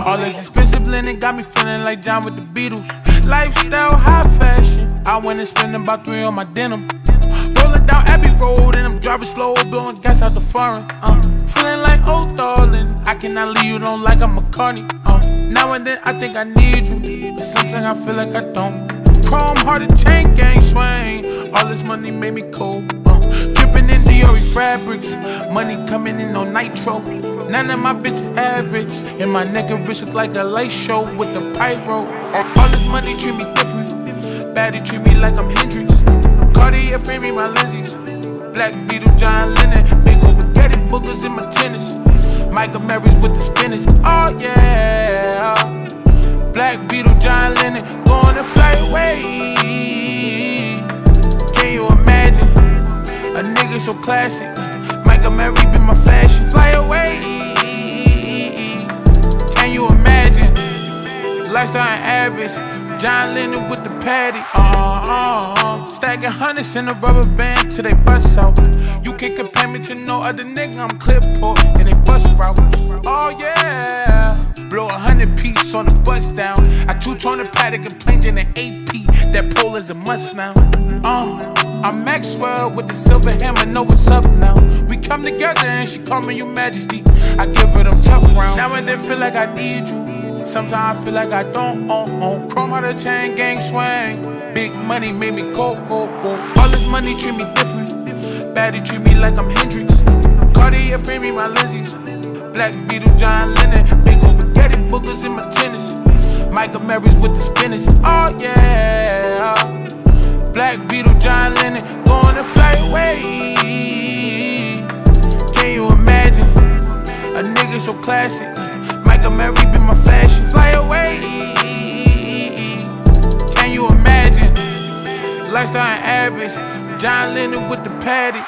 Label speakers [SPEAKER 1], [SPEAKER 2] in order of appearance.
[SPEAKER 1] All this expensive linen got me feeling like John with the Beatles. Lifestyle, high fashion. I went and spent about 3 on my denim. Rolling down Abbey Road and I'm driving slow, blowing gas out the foreign. Feeling like, oh darling, I cannot leave you alone like I'm McCartney. Now and then I think I need you, but sometimes I feel like I don't. Chrome hearted chain gang swing. All this money made me cold. Dripping in Dior fabrics, money coming in on nitro. None of my bitches average, and my nigga rich look like a light show with the pyro. All this money treat me different, baddie treat me like I'm Hendrix. Cartier frame me my lenses, Black Beetle, John Lennon, big old spaghetti boogers in my tennis. Michael Mary's with the spinach, oh yeah. Black Beetle, John Lennon, going to fly away. Can you imagine? A nigga so classic, Michael Mary be my fashion. Fly away. Can you imagine? Lifestyle average, John Lennon with the paddy. Stacking hundreds in a rubber band till they bust out. You can't compare me to no other nigga, I'm clipboard and they bust routes. Oh yeah. Blow 100 piece on the bus down. I two-tone the paddock and planes in an AP. That pole is a must now. I'm Maxwell with the silver hammer, know what's up now. We come together and she call me your majesty. I give her them tough rounds. Now and then feel like I need you, sometimes I feel like I don't. Chrome hearted chain gang swing. Big money made me go. All this money treat me different, baddie treat me like I'm Hendrix. Cartier frame me my lenses, Black Beetle, John Lennon, big old spaghetti boogers in my tennis. Michael Mary's with the spinach, oh yeah. Black Beetle, John Lennon, going to fly away. Can you imagine? A nigga so classic, Michael Mary be my fashion. Fly away. Can you imagine? Lifestyle average, John Lennon with the paddy.